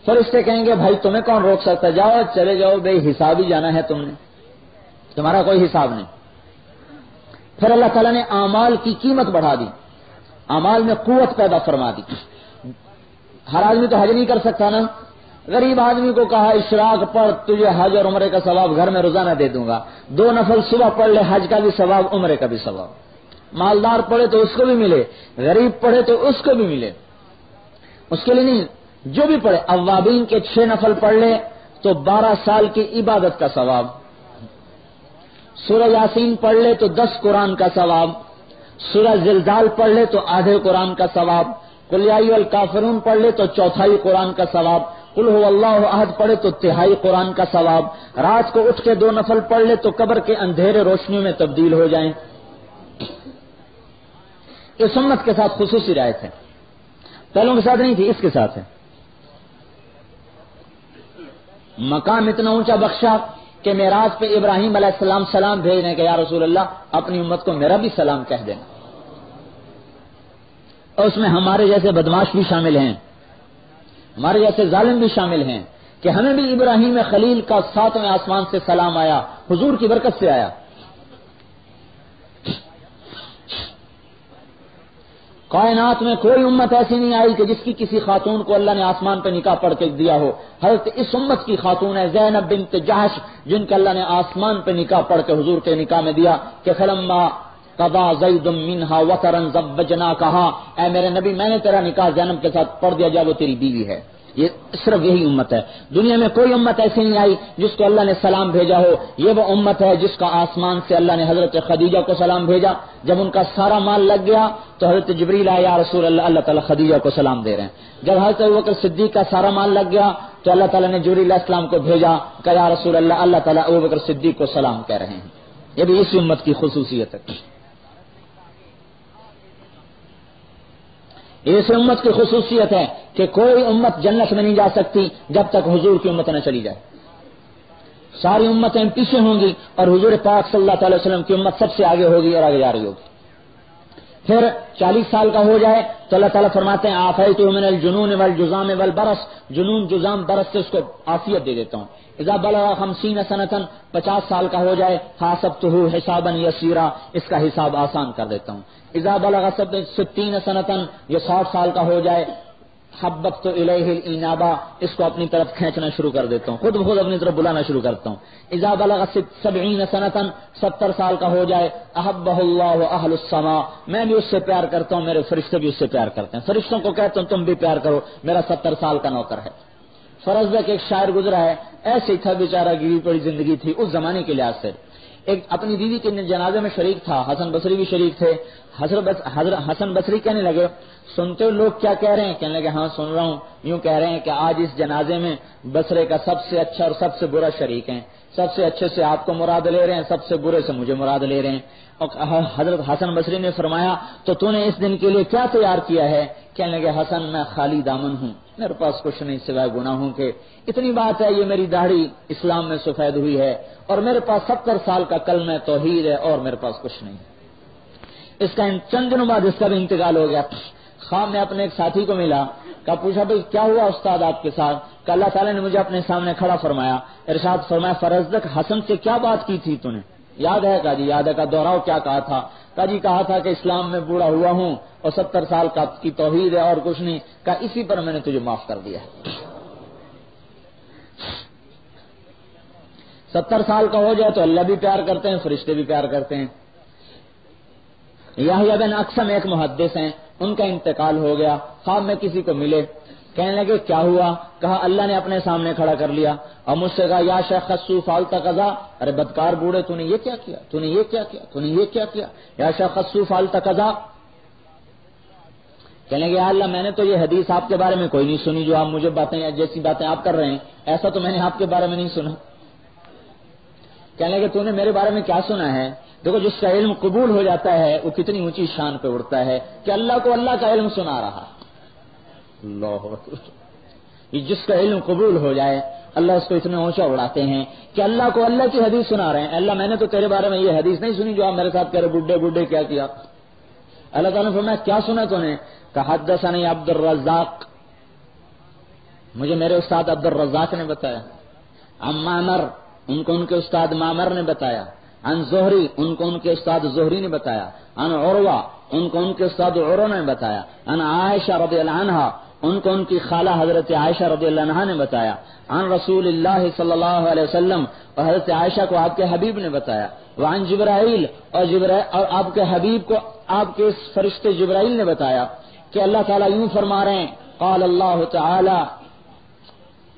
فرشتے کہیں گے بھائی تمہیں کون روک سکتا، جاؤ چلے جاؤ، بے حساب ہی جانا ہے، تم نے تمہارا کوئی حساب نہیں۔ پھر اللہ تعالیٰ نے اعمال کی قیمت بڑھا دی، اعمال میں قوت پیدا فرما دی۔ ہر آدمی تو حج نہیں کر سکتا نا، غریب آدمی کو کہا اشراق پڑھ، تجھے حج اور عمرے کا ثواب گھر میں روزانہ دے دوں گا، 2 نفل صبح پڑھ لے، حج کا بھی ثواب عمرے کا بھی ثواب۔ مالدار پڑھے تو اس کو بھی ملے، غریب پڑھے تو اس کو بھی ملے، اس کے لیے نہیں، جو بھی پڑھے۔ اوابین کے 6 نفل پڑھ لے تو 12 سال کی عبادت کا ثواب، سورہ یاسین پڑھ لے تو 10 قرآن کا ثواب، سورہ زلزال پڑھ لے تو آدھے قرآن کا ثواب، قل یا ایھا الکافرون پڑھ لے تو 1/4 قرآن کا ثواب، قل هو اللہ احد پڑھے تو 1/3 قرآن کا ثواب۔ رات کو اٹھ کے 2 نفل پڑھ لے تو قبر کے اندھیرے روشنیوں میں تبدیل ہو جائیں۔ اس امت کے ساتھ خصوصی رعایت ہے، پہلوں کے ساتھ نہیں تھی، اس کے ساتھ ہے۔ مقام اتنا اونچا بخشا کہ معراج پہ ابراہیم علیہ السلام سلام بھیج رہے ہیں کہ یا رسول اللہ اپنی امت کو میرا بھی سلام کہہ دینا، اور اس میں ہمارے جیسے بدماش بھی شامل ہیں، ہمارے جیسے ظالم بھی شامل ہیں، کہ ہمیں بھی ابراہیم خلیل کا 7ویں آسمان سے سلام آیا، حضور کی برکت سے آیا۔ کائنات میں کوئی امت ایسی نہیں آئی کہ جس کی کسی خاتون کو اللہ نے آسمان پہ نکاح پڑھ کے دیا ہو۔ حضرت اس امت کی خاتون ہے زینب بنت جحش، جن کا اللہ نے آسمان پہ نکاح پڑھ کے حضور کے نکاح میں دیا کہ فلما قضا زید منها وطرا زوجناکھا، اے میرے نبی میں نے تیرا نکاح زینب کے ساتھ پڑھ دیا، جب وہ تیری بیوی ہے۔ یہ صرف یہی امت ہے، دنیا میں کوئی امت ایسی نہیں آئی جس کو اللہ نے سلام بھیجا ہو۔ یہ وہ امت ہے جس کا آسمان سے اللہ نے حضرت خدیجہ کو سلام بھیجا، جب ان کا سارا مال لگ گیا تو حضرت جبریل آیا، یا رسول اللہ اللہ تعالیٰ خدیجہ کو سلام دے رہے ہیں۔ جب حضرت ابوبکر صدیق کا سارا مال لگ گیا تو اللہ تعالیٰ نے جبریل علیہ السلام کو بھیجا کہ یا رسول اللہ اللہ تعالیٰ ابوبکر صدیق کو سلام کہہ رہے ہیں۔ یہ بھی اسی امت کی خصوصیت ہے، اس امت کی خصوصیت ہے کہ کوئی امت جنت میں نہیں جا سکتی جب تک حضور کی امت نہ چلی جائے۔ ساری امتیں پیچھے ہوں گی اور حضور پاک صلی اللہ تعالی وسلم کی امت سب سے آگے ہوگی اور آگے جا رہی ہوگی۔ پھر 40 سال کا ہو جائے تو اللہ تعالیٰ فرماتے ہیں عافیت من الجنون والجذام والبرص، جنون جذام برص سے اس کو عافیت دے دیتا ہوں۔ اذا بلغ 50 سنۃ، 50 سال کا ہو جائے حاسبتہ حسابا یسیرا، اس کا حساب آسان کر دیتا ہوں۔ اذا بلغ 60 سنۃ، یہ 60 سال کا ہو جائے حببت الیہ الانابہ، اس کو اپنی طرف کھینچنا شروع کر دیتا ہوں، خود بخود اپنی طرف بلانا شروع کرتا ہوں۔ اذا بلغ 70 سنۃ، 70 سال کا ہو جائے احبہ اللہ اہل السماء، میں بھی اس سے پیار کرتا ہوں، میرے فرشتے بھی اس سے پیار کرتے ہیں، فرشتوں کو کہتا ہوں تم بھی پیار کرو، میرا 70 سال کا نوکر ہے۔ فرض ہے کہ ایک شاعر گزرا ہے، ایسے ہی تھا بیچارہ، گری پڑی زندگی تھی اس زمانے کے لحاظ سے، ایک اپنی بیوی کے جنازے میں شریک تھا، حسن بصری بھی شریک تھے۔ حضرت حسن بصری کہنے لگے سنتے ہو لوگ کیا کہہ رہے ہیں؟ کہنے لگے ہاں سن رہا ہوں، یوں کہہ رہے ہیں کہ آج اس جنازے میں بصرے کا سب سے اچھا اور سب سے برا شریک ہیں، سب سے اچھے سے آپ کو مراد لے رہے ہیں، سب سے برے سے مجھے مراد لے رہے ہیں۔ اور حضرت حسن بصری نے فرمایا تو نے اس دن کے لیے کیا تیار کیا ہے؟ کہنے لگے حسن میں خالی دامن ہوں، میرے پاس کچھ نہیں سوائے گناہوں کے، اتنی بات ہے یہ میری داڑھی اسلام میں سفید ہوئی ہے اور میرے پاس 70 سال کا کلمہ توحید ہے اور میرے پاس کچھ نہیں۔ اس کا چند دنوں بعد اس کا بھی انتقال ہو گیا۔ خواب میں اپنے ایک ساتھی کو ملا، کہا پوچھا بھائی کیا ہوا استاد آپ کے ساتھ؟ کہ اللہ تعالیٰ نے مجھے اپنے سامنے کھڑا فرمایا، ارشاد فرمایا فرزدق حسن سے کیا بات کی تھی تو نے؟ یاد ہے؟ کہا جی یاد ہے۔ کا دوہراؤ کیا کہا تھا؟ کہا جی کہا تھا کہ اسلام میں بوڑھا ہوا ہوں اور 70 سال کی توحید ہے اور کچھ نہیں۔ کہا اسی پر میں نے تجھے معاف کر دیا ہے۔ 70 سال کا ہو جائے تو اللہ بھی پیار کرتے ہیں، فرشتے بھی پیار کرتے ہیں۔ یحییٰ بن اقسم ایک محدث ہیں، ان کا انتقال ہو گیا، خواب میں کسی کو ملے، کہنے لگے کیا ہوا؟ کہا اللہ نے اپنے سامنے کھڑا کر لیا اور مجھ سے کہا یا شیخ خصو فعلت قضا، ارے بدکار بوڑھے تو نے یہ کیا کیا، تو نے یہ کیا کیا، تو نے یہ کیا کیا، یا شیخ خصو فعلت قضا۔ کہنے لگے اللہ میں نے تو یہ حدیث آپ کے بارے میں کوئی نہیں سنی جو آپ مجھے باتیں جیسی باتیں آپ کر رہے ہیں، ایسا تو میں نے آپ کے بارے میں نہیں سنا۔ کہنے لگے تو نے میرے بارے میں کیا سنا ہے؟ دیکھو جس کا علم قبول ہو جاتا ہے وہ کتنی اونچی شان پہ اڑتا ہے کہ اللہ کو اللہ کا علم سنا رہا۔ اللہ اکبر، یہ جس کا علم قبول ہو جائے اللہ اس کو اتنے اونچا اڑاتے ہیں کہ اللہ کو اللہ کی حدیث سنا رہے ہیں۔ اللہ میں نے تو تیرے بارے میں یہ حدیث نہیں سنی جو آپ میرے ساتھ کہہ رہے بڈھے بڈھے کیا کیا۔ اللہ تعالیٰ نے فرمایا کیا سنا تو نے؟ کہ حدثنی عبد الرزاق، مجھے میرے استاد عبد الرزاق نے بتایا. عن معمر، ان کو ان کے استاد معمر نے بتایا. عن زہری، ان کو ان کے استاد زہری نے بتایا. عن عروہ، ان کو ان کے استاد عروہ نے بتایا. عن عائشہ رضی اللہ عنہا، ان کو ان کی خالہ حضرت عائشہ رضی اللہ عنہا نے بتایا. عن رسول اللہ صلی اللہ علیہ وسلم، اور حضرت عائشہ کو آپ کے حبیب نے بتایا. وعن جبرائیل، اور آپ کے حبیب کو آپ کے فرشتے جبرائیل نے بتایا کہ اللہ تعالیٰ یوں فرما رہے ہیں، قال اللہ تعالی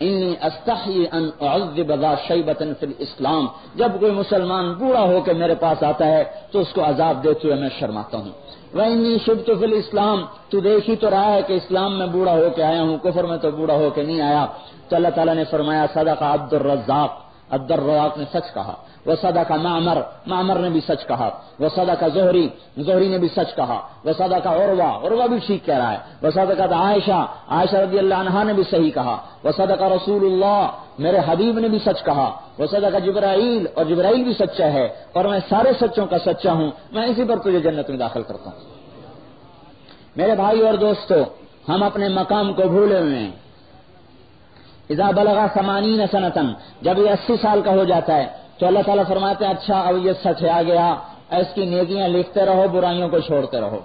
انی استحی ان اعذب ذا شیبۃ فی الاسلام. جب کوئی مسلمان بوڑھا ہو کے میرے پاس آتا ہے تو اس کو عذاب دیتے ہوئے میں شرماتا ہوں. وانی شبت فی الاسلام، تو دیکھ ہی تو رہا ہے کہ اسلام میں بوڑھا ہو کے آیا ہوں، کفر میں تو بوڑھا ہو کے نہیں آیا. تو اللہ تعالیٰ نے فرمایا صدق عبد الرزاق، عبد الرزاق نے سچ کہا. وصدق معمر، معمر نے بھی سچ کہا. وصدق زہری، زہری نے بھی سچ کہا. وصدق عروہ، عروہ بھی ٹھیک کہہ رہا ہے. وصدقت عائشہ، عائشہ رضی اللہ عنہا نے بھی صحیح کہا. وصدق رسول اللہ، میرے حبیب نے بھی سچ کہا. وصدق جبرائیل، اور جبرائیل بھی سچا ہے، اور میں سارے سچوں کا سچا ہوں. میں اسی پر تجھے جنت میں داخل کرتا ہوں. میرے بھائی اور دوستو، ہم اپنے مقام کو بھولے ہوئے ہیں. اذا بلغ 80 سنۃ، جب یہ 80 سال کا ہو جاتا ہے تو اللہ تعالیٰ فرماتے ہیں اچھا اب یہ 60 آ گیا، اس کی نیکیاں لکھتے رہو، برائیوں کو چھوڑتے رہو.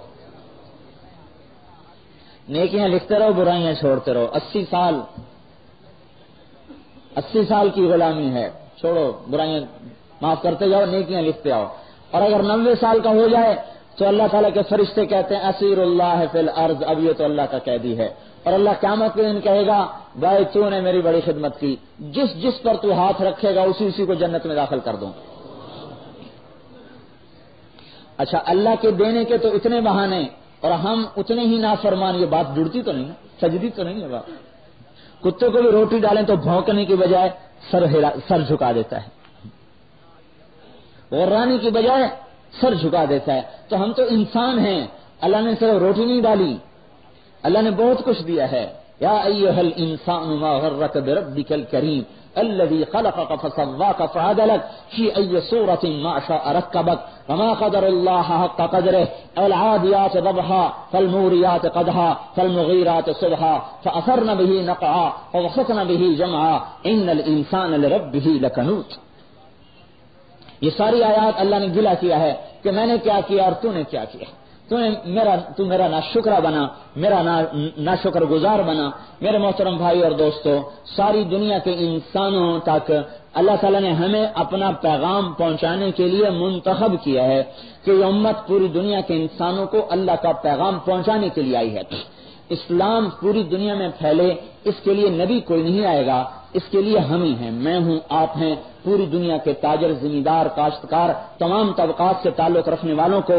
نیکیاں لکھتے رہو، برائیاں چھوڑتے رہو. 80 سال کی غلامی ہے، چھوڑو برائیاں، معاف کرتے جاؤ، نیکیاں لکھتے آؤ. اور اگر 90 سال کا ہو جائے تو اللہ تعالیٰ کے فرشتے کہتے ہیں اسیر اللہ فی الارض، اب یہ تو اللہ کا قیدی ہے. اور اللہ قیامت کے دن کہے گا بھائی تو نے میری بڑی خدمت کی، جس جس پر تو ہاتھ رکھے گا اسی کو جنت میں داخل کر دوں. اچھا، اللہ کے دینے کے تو اتنے بہانے اور ہم اتنے ہی نافرمان، یہ بات جڑتی تو نہیں ہے، سجدی تو نہیں ہے بات. کتے کو بھی روٹی ڈالیں تو بھونکنے کی بجائے سر جھکا دیتا ہے، غرانے کی بجائے سر جھکا دیتا ہے. تو ہم تو انسان ہیں، اللہ نے صرف روٹی نہیں ڈالی، اللہ نے بہت کچھ دیا ہے. یا ایھا الانسان ما غرک بربک الکریم الذی خلقک فسواک فعدلک فی ای صورۃ ما شاء رکبک وما قدر اللہ حق قدرہ العادیات ضبحا فالموریات قدحا فالمغیرات صبحا فاثرن به نقعا ووسطن به جمعا ان الانسان لربہ لکنود. یہ ساری آیات اللہ نے گلا کیا ہے کہ میں نے کیا کیا اور تو نے کیا کیا. تو میرا ناشکرہ بنا، میرا ناشکر گزار بنا. میرے محترم بھائی اور دوستو، ساری دنیا کے انسانوں تک اللہ تعالیٰ نے ہمیں اپنا پیغام پہنچانے کے لیے منتخب کیا ہے کہ یہ امت پوری دنیا کے انسانوں کو اللہ کا پیغام پہنچانے کے لیے آئی ہے. اسلام پوری دنیا میں پھیلے، اس کے لیے نبی کوئی نہیں آئے گا، اس کے لیے ہم ہی ہیں، میں ہوں، آپ ہیں. پوری دنیا کے تاجر، زمیندار، کاشتکار، تمام طبقات سے تعلق رکھنے والوں کو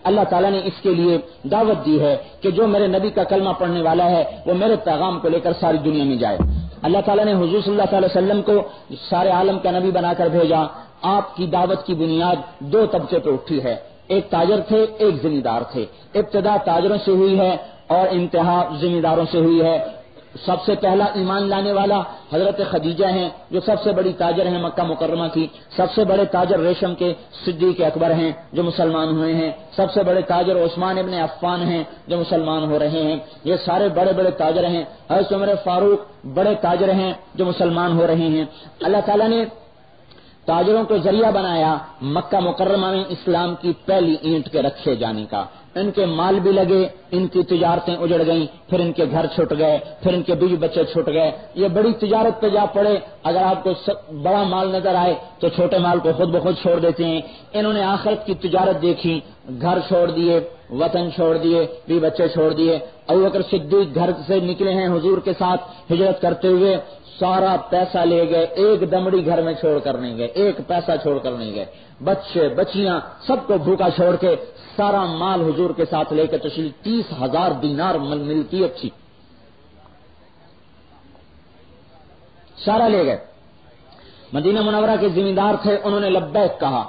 اللہ تعالیٰ نے اس کے لیے دعوت دی ہے کہ جو میرے نبی کا کلمہ پڑھنے والا ہے وہ میرے پیغام کو لے کر ساری دنیا میں جائے. اللہ تعالیٰ نے حضور صلی اللہ علیہ وسلم کو سارے عالم کا نبی بنا کر بھیجا. آپ کی دعوت کی بنیاد 2 طبقے پہ اٹھی ہے، ایک تاجر تھے، ایک زمیندار تھے. ابتدا تاجروں سے ہوئی ہے اور انتہا زمینداروں سے ہوئی ہے. سب سے پہلا ایمان لانے والا حضرت خدیجہ ہیں جو سب سے بڑی تاجر ہیں مکہ مکرمہ کی. سب سے بڑے تاجر ریشم کے صدیق اکبر ہیں جو مسلمان ہوئے ہیں. سب سے بڑے تاجر عثمان ابن عفان ہیں جو مسلمان ہو رہے ہیں. یہ سارے بڑے بڑے تاجر ہیں. حضرت عمر فاروق بڑے تاجر ہیں جو مسلمان ہو رہے ہیں. اللہ تعالیٰ نے تاجروں کو ذریعہ بنایا مکہ مکرمہ میں اسلام کی پہلی اینٹ کے رکھے جانے کا. ان کے مال بھی لگے، ان کی تجارتیں اجڑ گئیں، پھر ان کے گھر چھوٹ گئے، پھر ان کے بیوی بچے چھوٹ گئے. یہ بڑی تجارت پہ جا پڑے. اگر آپ کو بڑا مال نظر آئے تو چھوٹے مال کو خود بخود چھوڑ دیتے ہیں. انہوں نے آخرت کی تجارت دیکھی، گھر چھوڑ دیے، وطن چھوڑ دیے، بیوی بچے چھوڑ دیے. ابو بکر صدیق گھر سے نکلے ہیں حضور کے ساتھ ہجرت کرتے ہوئے، سارا پیسہ لے گئے، ایک دمڑی گھر میں چھوڑ کر نہیں گئے، ایک پیسہ چھوڑ کر نہیں گئے. بچے بچیاں سب کو بھوکا چھوڑ کے سارا مال حضور کے ساتھ لے کے تشریف، 30,000 دینار ملکیت تھی، سارا لے گئے. مدینہ منورہ کے زمیندار تھے، انہوں نے لبیک کہا.